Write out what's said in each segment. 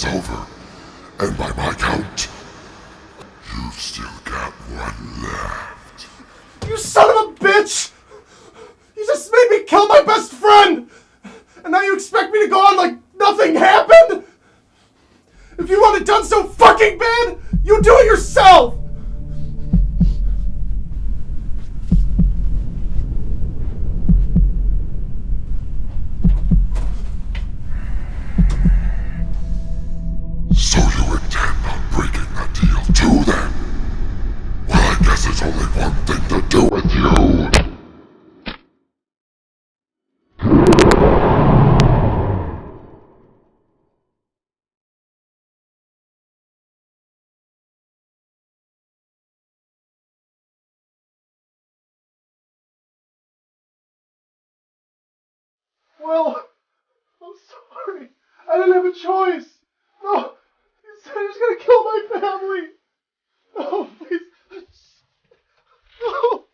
is over. And by my count, you've still got one left. You son of a bitch! You just made me kill my best friend! And now you expect me to go on like nothing happened? If you want it done so fucking bad, you do it yourself! So you intend on breaking the deal too, then? Well, I guess there's only one thing to do with you. Well, I'm sorry. I didn't have a choice. No, you said he was gonna kill my family. No, please. No.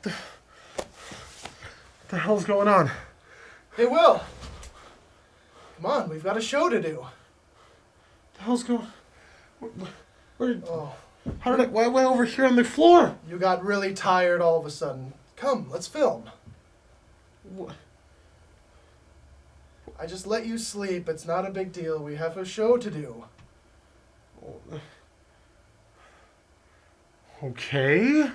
What the hell's going on? Hey, Will. Come on, we've got a show to do. What the hell's going? Where? Oh, How did I? Why am I over here on the floor? you got really tired all of a sudden. Come, let's film. What? I just let you sleep. It's not a big deal. We have a show to do. Okay.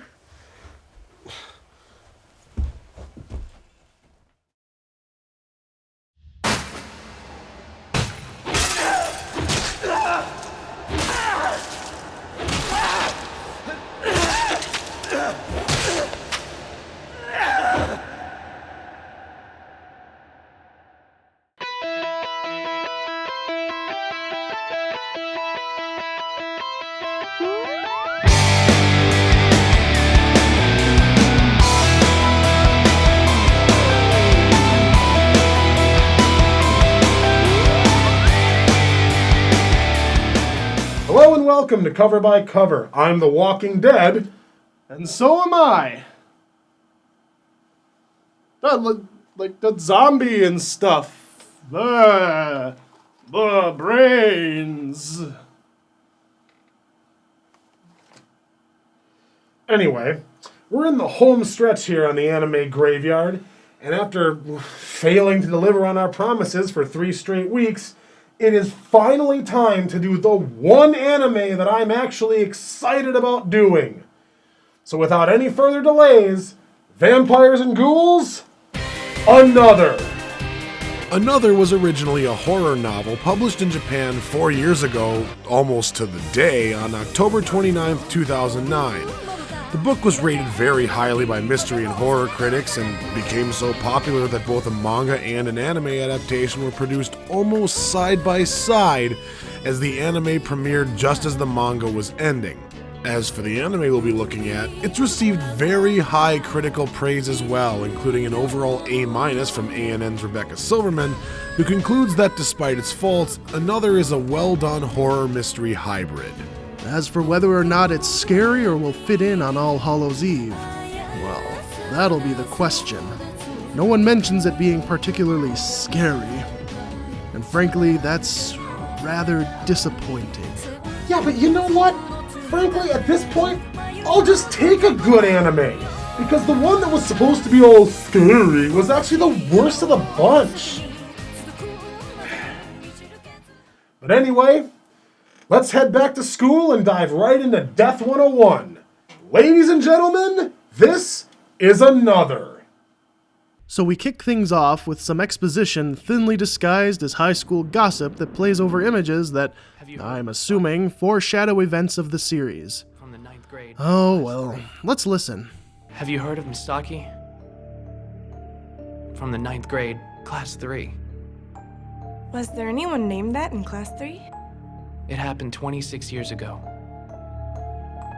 welcome to Cover by Cover. I'm The Walking Dead. And so am I. Like the zombie and stuff. The brains. Anyway, we're in the home stretch here on the anime graveyard, and after failing to deliver on our promises for 3 straight weeks, it is finally time to do the one anime that I'm actually excited about doing. So without any further delays, Vampires and Ghouls, Another. Another was originally a horror novel published in Japan 4 years ago, almost to the day, on October 29, 2009. The book was rated very highly by mystery and horror critics and became so popular that both a manga and an anime adaptation were produced almost side by side, as the anime premiered just as the manga was ending. As for the anime we'll be looking at, it's received very high critical praise as well, including an overall A- from ANN's Rebecca Silverman, who concludes that despite its faults, Another is a well-done horror mystery hybrid. As for whether or not it's scary or will fit in on All Hallows Eve, well, that'll be the question. No one mentions it being particularly scary, and frankly, that's rather disappointing. Yeah, but you know what? Frankly, at this point, I'll just take a good anime. Because the one that was supposed to be all scary was actually the worst of the bunch. But anyway, let's head back to school and dive right into Death 101. Ladies and gentlemen, this is Another. So we kick things off with some exposition thinly disguised as high school gossip that plays over images that, I'm assuming, foreshadow events of the series. From the 9th grade. Oh well, let's listen. Have you heard of Misaki? From the 9th grade, class 3. Was there anyone named that in class 3? It happened 26 years ago.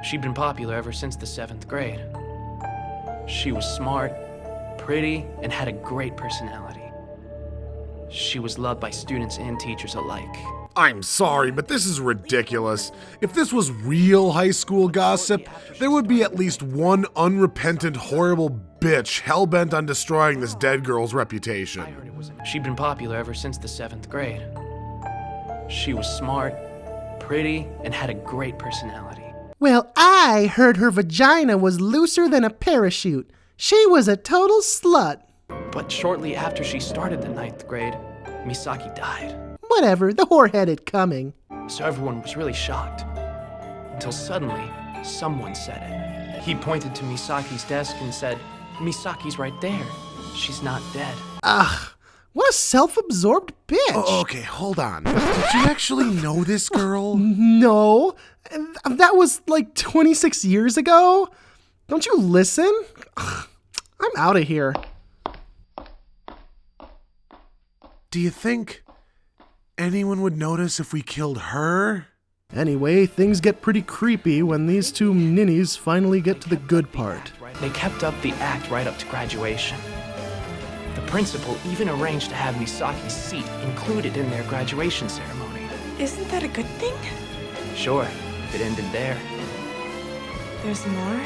She'd been popular ever since the 7th grade. She was smart, pretty, and had a great personality. She was loved by students and teachers alike. I'm sorry, but this is ridiculous. If this was real high school gossip, there would be at least one unrepentant, horrible bitch hell-bent on destroying this dead girl's reputation. She'd been popular ever since the 7th grade. She was smart, pretty, and had a great personality. Well, I heard her vagina was looser than a parachute. She was a total slut. But shortly after she started the 9th grade, Misaki died. Whatever, the whore had it coming. So everyone was really shocked. Until suddenly, someone said it. He pointed to Misaki's desk and said, "Misaki's right there. She's not dead." Ugh, what a self-absorbed bitch. Oh, okay, hold on. Did you actually know this girl? No, that was like 26 years ago. Don't you listen? Ugh, I'm out of here. Do you think anyone would notice if we killed her? Anyway, things get pretty creepy when these two ninnies finally get to the good part. They kept up the act right up to graduation. The principal even arranged to have Misaki's seat included in their graduation ceremony. Isn't that a good thing? Sure, if it ended there. There's more?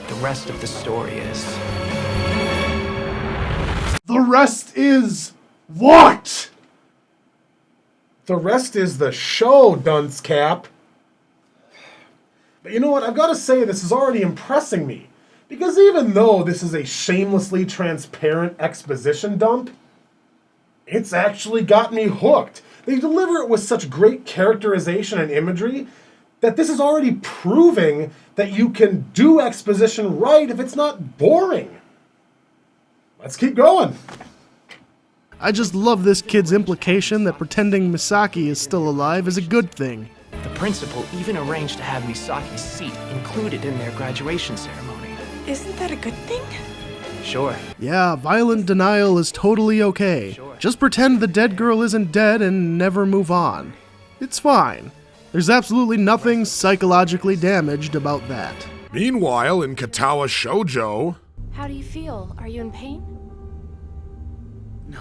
The rest of the story is... The rest is what? The rest is the show, dunce cap. But you know what? I've got to say, this is already impressing me. Because even though this is a shamelessly transparent exposition dump, it's actually got me hooked. They deliver it with such great characterization and imagery that this is already proving that you can do exposition right if it's not boring. Let's keep going. I just love this kid's implication that pretending Misaki is still alive is a good thing. The principal even arranged to have Misaki's seat included in their graduation ceremony. Isn't that a good thing? Sure. Yeah, violent denial is totally okay. Sure. Just pretend the dead girl isn't dead and never move on. It's fine. There's absolutely nothing psychologically damaged about that. Meanwhile, in Katawa Shoujo... How do you feel? Are you in pain? No.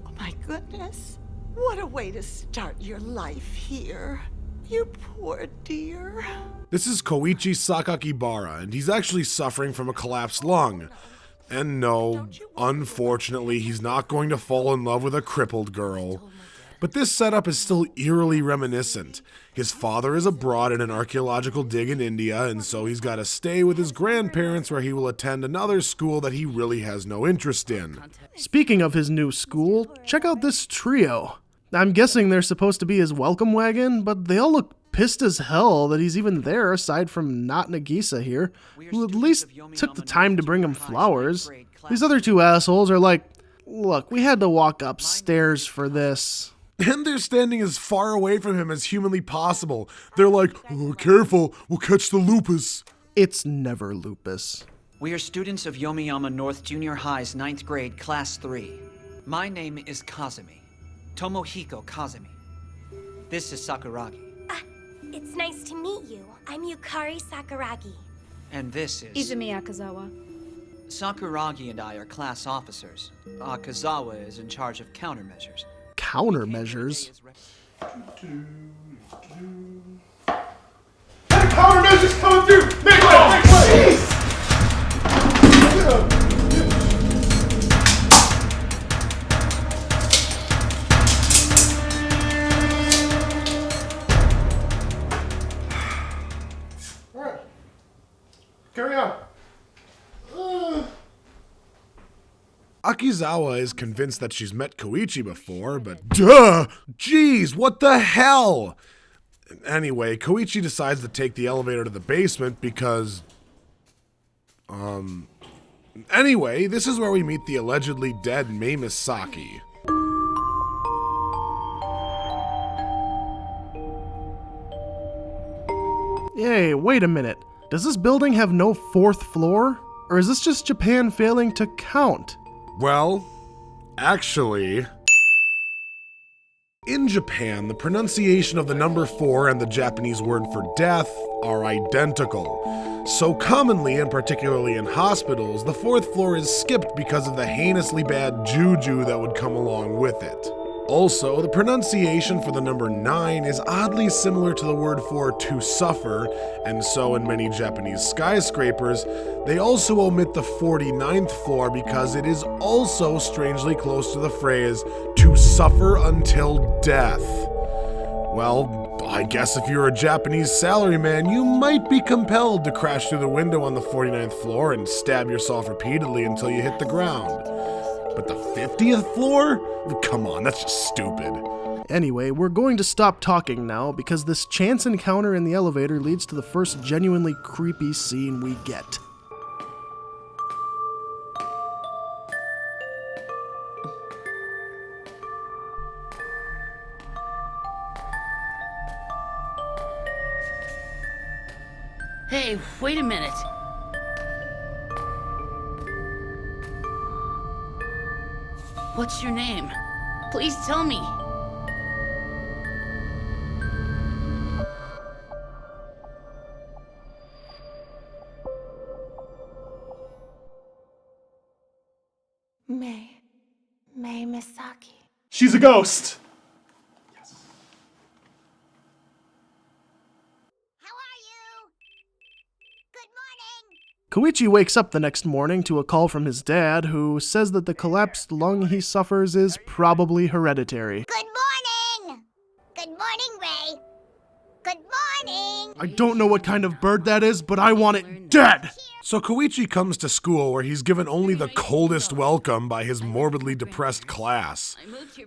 Oh my goodness. What a way to start your life here. You poor dear. This is Koichi Sakakibara, and he's actually suffering from a collapsed lung. And no, unfortunately, he's not going to fall in love with a crippled girl. But this setup is still eerily reminiscent. His father is abroad in an archaeological dig in India, and so he's got to stay with his grandparents where he will attend another school that he really has no interest in. Speaking of his new school, check out this trio. I'm guessing they're supposed to be his welcome wagon, but they all look pissed as hell that he's even there aside from not Nagisa here, who at least took the time to bring him flowers. These other two assholes are like, look, we had to walk upstairs for this. And they're standing as far away from him as humanly possible. They're like, oh, careful, we'll catch the lupus. It's never lupus. We are students of Yomiyama North Junior High's 9th grade, Class 3. My name is Kazumi. Tomohiko Kazumi. This is Sakuragi. It's nice to meet you. I'm Yukari Sakuragi. And this is... Izumi Akazawa. Sakuragi and I are class officers. Akazawa is in charge of countermeasures. Countermeasures? Countermeasures coming through! Make way! Jeez! Alright. Carry on. Akizawa is convinced that she's met Koichi before, but duh! Jeez, what the hell? Anyway, Koichi decides to take the elevator to the basement because... Anyway, this is where we meet the allegedly dead Mei Misaki. Hey, wait a minute. Does this building have no 4th floor? Or is this just Japan failing to count? Well, actually... In Japan, the pronunciation of the number 4 and the Japanese word for death are identical. So commonly, and particularly in hospitals, the 4th floor is skipped because of the heinously bad juju that would come along with it. Also, the pronunciation for the number 9 is oddly similar to the word for to suffer, and so in many Japanese skyscrapers, they also omit the 49th floor because it is also strangely close to the phrase to suffer until death. Well, I guess if you're a Japanese salaryman, you might be compelled to crash through the window on the 49th floor and stab yourself repeatedly until you hit the ground. But the 50th floor? Come on, that's just stupid. Anyway, we're going to stop talking now because this chance encounter in the elevator leads to the first genuinely creepy scene we get. Hey, wait a minute. What's your name? Please tell me. Mei Misaki. She's a ghost. Koichi wakes up the next morning to a call from his dad, who says that the collapsed lung he suffers is probably hereditary. Good morning! Good morning, Ray. Good morning! I don't know what kind of bird that is, but I want it dead! So Koichi comes to school where he's given only the coldest welcome by his morbidly depressed class.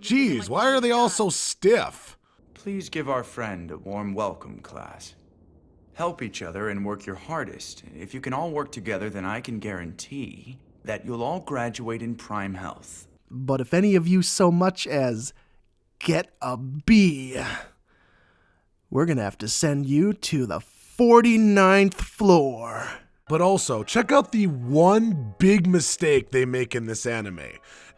Geez, why are they all so stiff? Please give our friend a warm welcome, class. Help each other and work your hardest. If you can all work together, then I can guarantee that you'll all graduate in prime health. But if any of you so much as get a B, we're gonna have to send you to the 49th floor. But also, check out the one big mistake they make in this anime.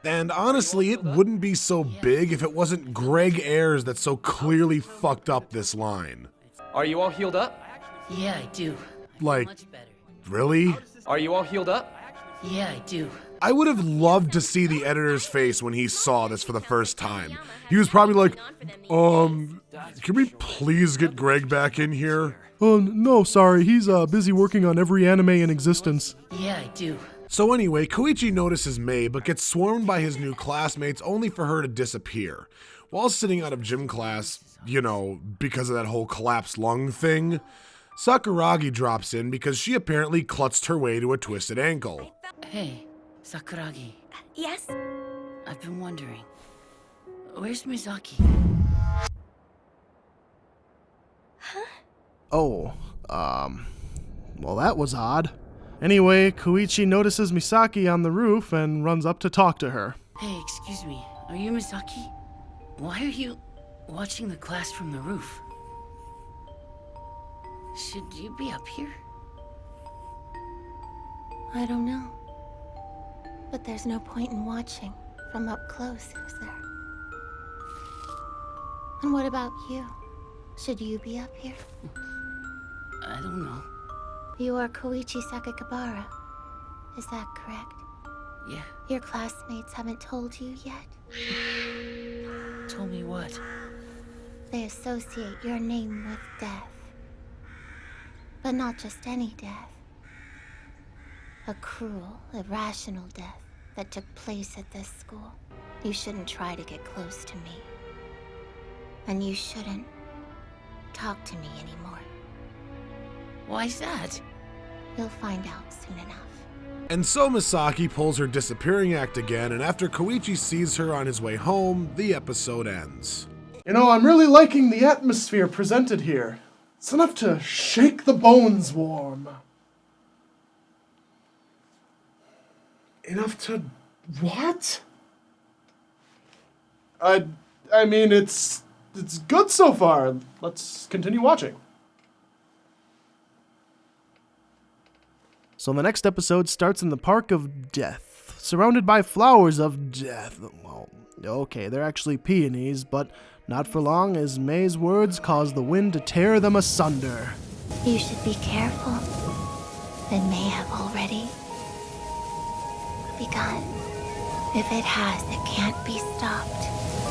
And honestly, it wouldn't be so big if it wasn't Greg Ayres that so clearly fucked up this line. Are you all healed up? Yeah, I do. Like, really? Are you all healed up? Yeah, I do. I would have loved to see the editor's face when he saw this for the first time. He was probably like, can we please get Greg back in here? No, sorry, he's busy working on every anime in existence. Yeah, I do. So anyway, Koichi notices Mei, but gets swarmed by his new classmates only for her to disappear. While sitting out of gym class, you know, because of that whole collapsed lung thing, Sakuragi drops in because she apparently clutched her way to a twisted ankle. Hey, Sakuragi. Yes? I've been wondering, where's Mizaki? Oh, well that was odd. Anyway, Koichi notices Misaki on the roof and runs up to talk to her. Hey, excuse me, are you Misaki? Why are you watching the class from the roof? Should you be up here? I don't know. But there's no point in watching from up close, is there? And what about you? Should you be up here? I don't know. You are Koichi Sakakibara. Is that correct? Yeah. Your classmates haven't told you yet? Told me what? They associate your name with death. But not just any death. A cruel, irrational death that took place at this school. You shouldn't try to get close to me. And you shouldn't talk to me anymore. Why's that? You'll find out soon enough. And so Misaki pulls her disappearing act again, and after Koichi sees her on his way home, the episode ends. You know, I'm really liking the atmosphere presented here. It's enough to shake the bones warm. Enough to... what? I mean, it's good so far. Let's continue watching. So the next episode starts in the Park of Death, surrounded by flowers of death. Well, okay, they're actually peonies, but not for long as Mei's words cause the wind to tear them asunder. You should be careful. It may have already begun. If it has, it can't be stopped.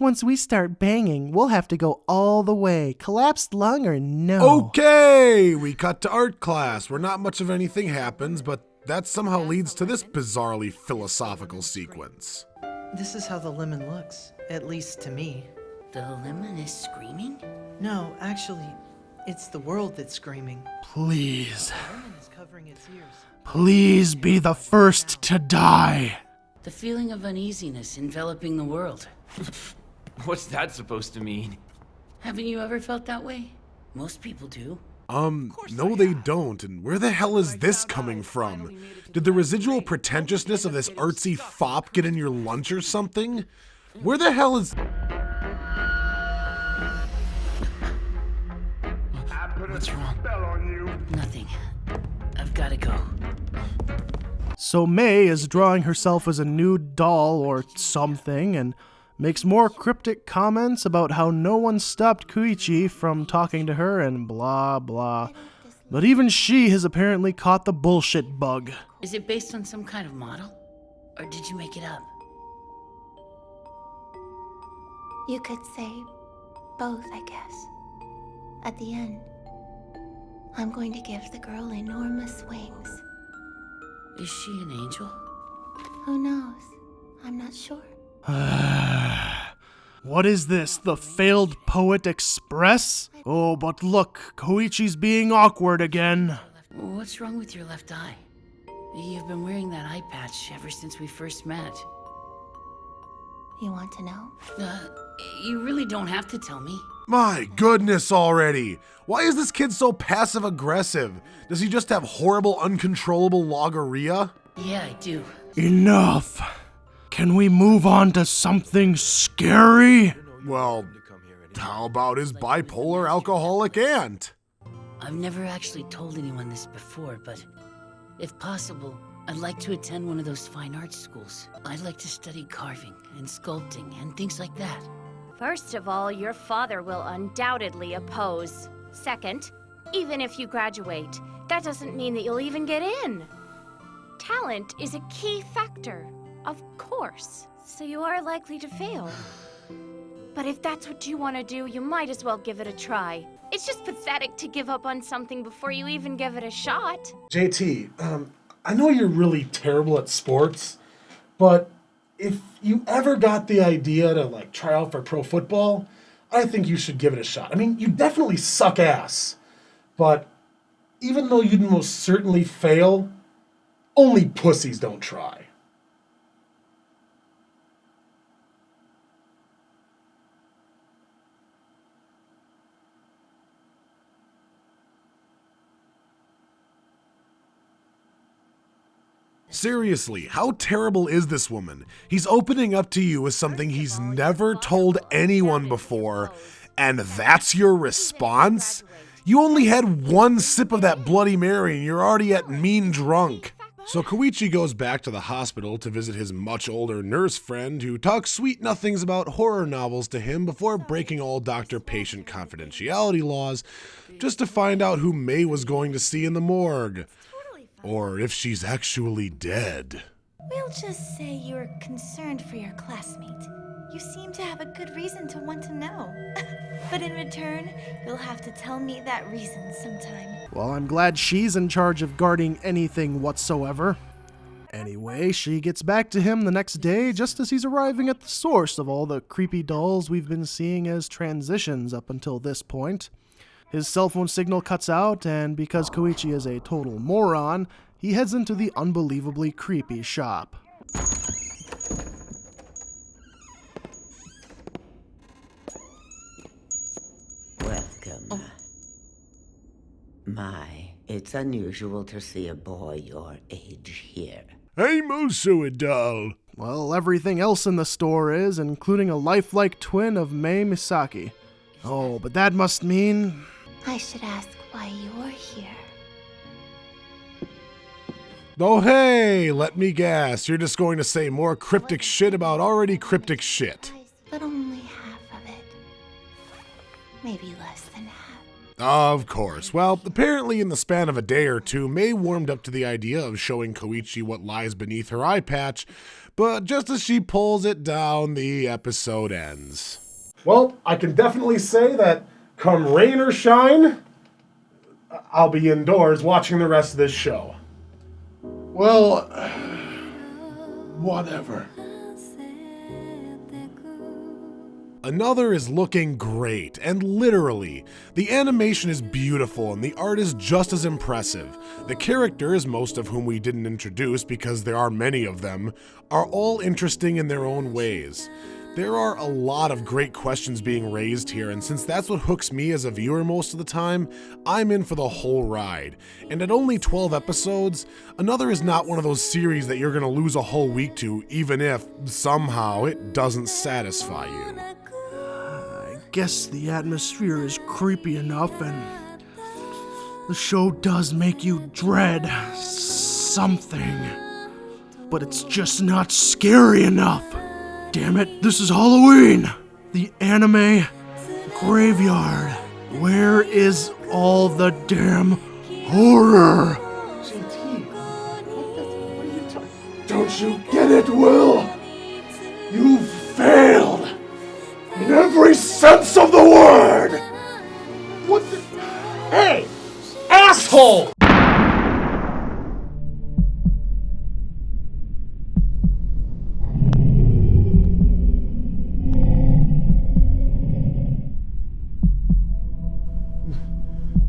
Once we start banging, we'll have to go all the way, collapsed lung or no. Okay, we cut to art class, where not much of anything happens, but that somehow leads to this bizarrely philosophical sequence. This is how the lemon looks, at least to me. The lemon is screaming? No, actually, it's the world that's screaming. Please. The lemon is covering its ears. Please be the first to die. The feeling of uneasiness enveloping the world. What's that supposed to mean? Haven't you ever felt that way? Most people do. No they don't, and where the hell is this coming from? Did the residual pretentiousness of this artsy fop get in your lunch or something? Where the hell is... What's wrong? Nothing. I've gotta go. So Mei is drawing herself as a nude doll or something, and makes more cryptic comments about how no one stopped Koichi from talking to her and blah blah. But even she has apparently caught the bullshit bug. Is it based on some kind of model? Or did you make it up? You could say both, I guess. At the end, I'm going to give the girl enormous wings. Is she an angel? Who knows? I'm not sure. What is this, the failed poet express? Oh, but look, Koichi's being awkward again. What's wrong with your left eye? You've been wearing that eye patch ever since we first met. You want to know? You really don't have to tell me. My goodness already! Why is this kid so passive-aggressive? Does he just have horrible, uncontrollable logorrhea? Yeah, I do. Enough! Can we move on to something scary? Well, how about his bipolar alcoholic aunt? I've never actually told anyone this before, but if possible, I'd like to attend one of those fine arts schools. I'd like to study carving and sculpting and things like that. First of all, your father will undoubtedly oppose. Second, even if you graduate, that doesn't mean that you'll even get in. talent is a key factor, of course. So you are likely to fail. But if that's what you want to do, you might as well give it a try. It's just pathetic to give up on something before you even give it a shot. JT, I know you're really terrible at sports, but if you ever got the idea to like try out for pro football, I think you should give it a shot. I mean, you definitely suck ass, but even though you'd most certainly fail, only pussies don't try. Seriously, how terrible is this woman? He's opening up to you with something he's never told anyone before, and that's your response? You only had one sip of that Bloody Mary and you're already at mean drunk. So Koichi goes back to the hospital to visit his much older nurse friend who talks sweet nothings about horror novels to him before breaking all doctor-patient confidentiality laws just to find out who May was going to see in the morgue. Or if she's actually dead. We'll just say you're concerned for your classmate. You seem to have a good reason to want to know. But in return, you'll have to tell me that reason sometime. Well, I'm glad she's in charge of guarding anything whatsoever. Anyway, she gets back to him the next day just as he's arriving at the source of all the creepy dolls we've been seeing as transitions up until this point. His cell phone signal cuts out, and because Koichi is a total moron, he heads into the unbelievably creepy shop. Welcome. My, it's unusual to see a boy your age here. I'm also a doll. Well, everything else in the store is, including a lifelike twin of Mei Misaki. Oh, but that must mean... I should ask why you're here. Oh hey, let me guess, you're just going to say more cryptic shit about already cryptic shit. But only half of it. Maybe less than half. Of course. Well, apparently in the span of a day or two, May warmed up to the idea of showing Koichi what lies beneath her eye patch, but just as she pulls it down, the episode ends. Well, I can definitely say that come rain or shine, I'll be indoors watching the rest of this show. Well, whatever. Another is looking great, and literally, the animation is beautiful and the art is just as impressive. The characters, most of whom we didn't introduce because there are many of them, are all interesting in their own ways. There are a lot of great questions being raised here, and since that's what hooks me as a viewer most of the time, I'm in for the whole ride. And at only 12 episodes, Another is not one of those series that you're gonna lose a whole week to, even if, somehow, it doesn't satisfy you. I guess the atmosphere is creepy enough, and the show does make you dread something. But it's just not scary enough. Damn it, this is Halloween! The anime graveyard. Where is all the damn horror? JT, what are you talking? Don't you get it, Will? You've failed! In every sense of the word! What the... Hey! Asshole!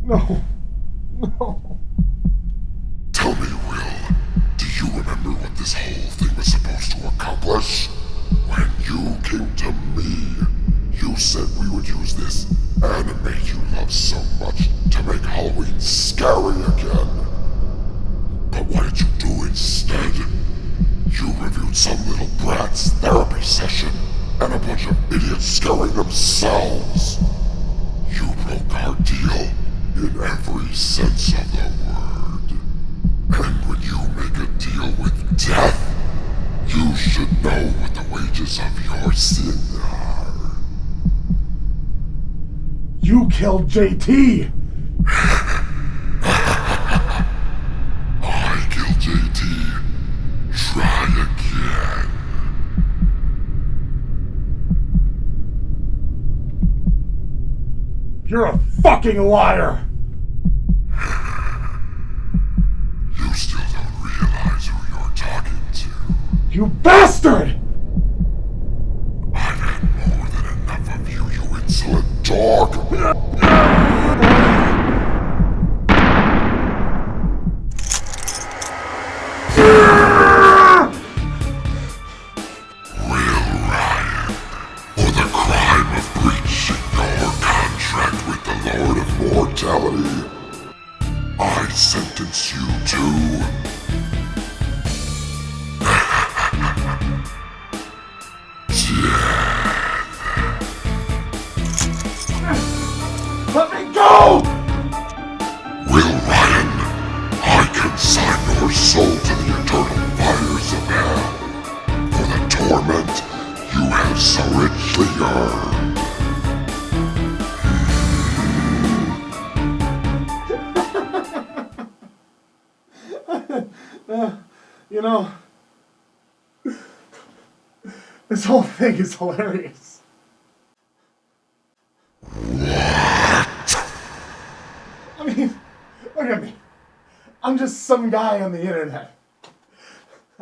No. No. Tell me, Will, do you remember what this whole thing was supposed to accomplish? When you came to me, you said we would use this anime you love so much to make Halloween scary again. But what did you do instead? You reviewed some little brat's therapy session and a bunch of idiots scaring themselves. You broke our deal in every sense of the word. And when you make a deal with death, you should know what the wages of your sin are. You killed JT! I killed JT You're a fucking liar! You still don't realize who you're talking to. You bastard! I've had more than enough of you, you insolent dog! For the crime of breaching your contract with the Lord of Mortality, I sentence you to... Let me go! Will Ryan, I consign your soul to the eternal fires of hell for the torment you have so richly earned. You know, this whole thing is hilarious. I mean, look at me. I'm just some guy on the internet.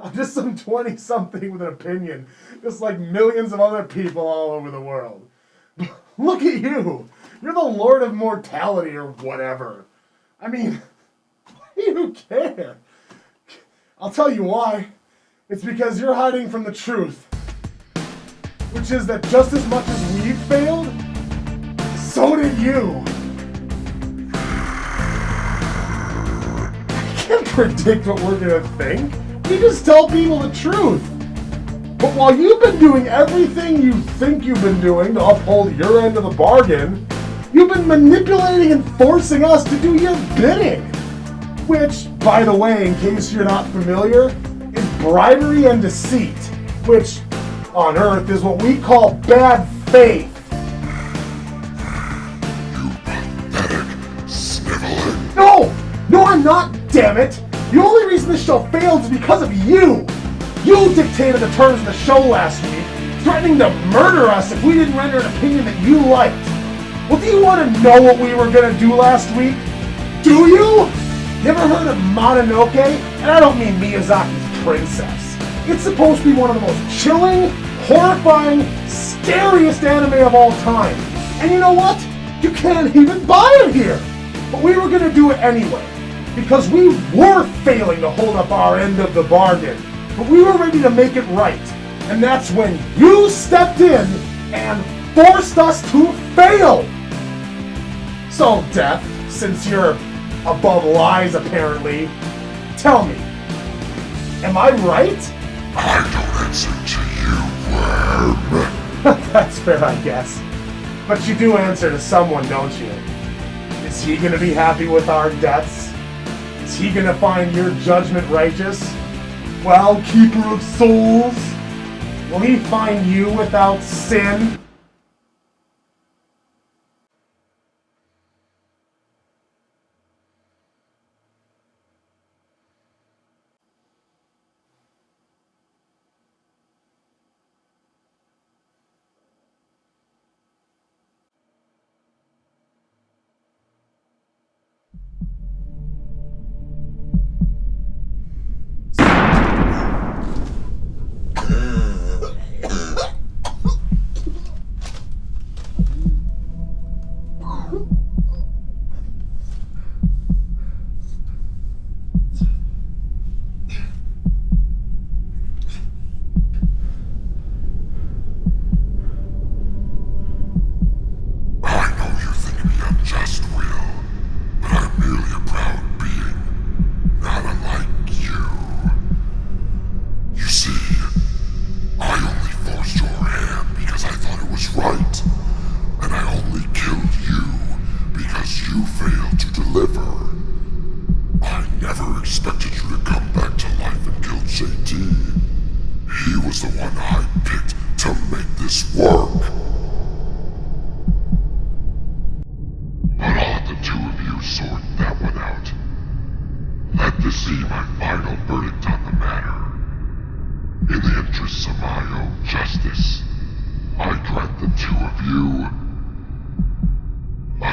I'm just some 20-something with an opinion, just like millions of other people all over the world. Look at you. You're the Lord of Mortality or whatever. I mean, why do you care? I'll tell you why. It's because you're hiding from the truth. Which is that just as much as we've failed, so did you. I can't predict what we're gonna think. We just tell people the truth. But while you've been doing everything you think you've been doing to uphold your end of the bargain, you've been manipulating and forcing us to do your bidding. Which, by the way, in case you're not familiar, is bribery and deceit. Which, on Earth, is what we call bad faith. Sniveling. No, I'm not, damn it! The only reason this show failed is because of you! You dictated the terms of the show last week, threatening to murder us if we didn't render an opinion that you liked. Well, do you want to know what we were gonna do last week? Do you? You ever heard of Mononoke? And I don't mean Miyazaki's Princess. It's supposed to be one of the most chilling, horrifying, scariest anime of all time. And you know what? You can't even buy it here! But we were gonna do it anyway, because we were failing to hold up our end of the bargain. But we were ready to make it right. And that's when you stepped in and forced us to fail! So, Death, since you're above lies apparently, tell me, am I right? I don't answer to you, worm. That's fair, I guess. But you do answer to someone, don't you? Is he gonna be happy with our deaths? Is he gonna find your judgment righteous? Well, Keeper of Souls, will he find you without sin?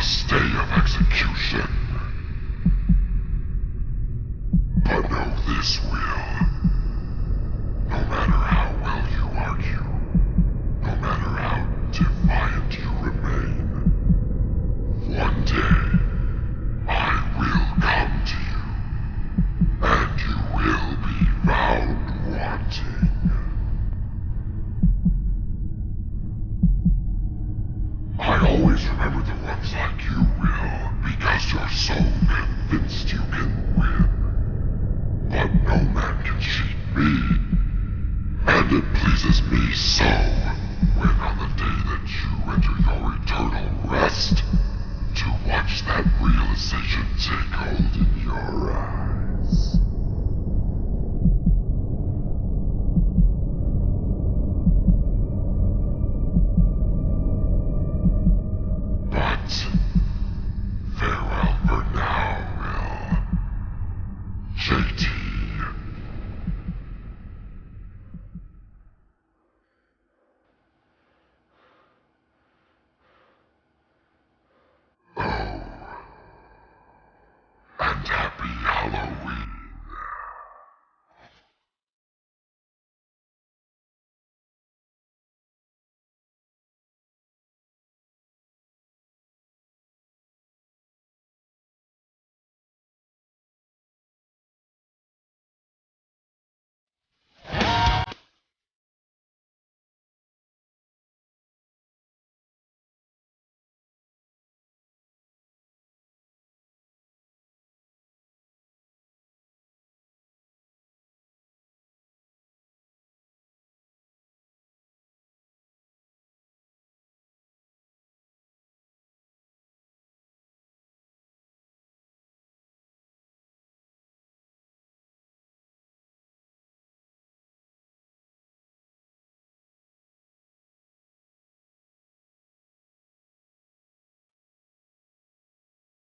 a stay of execution. But know this, Will. No matter how well you argue, no matter how defiant you remain, one day I will come to you, and you will be found wanting. I always remember the ones like you, Will, because you're so convinced you can win. But no man can cheat me, and it pleases me so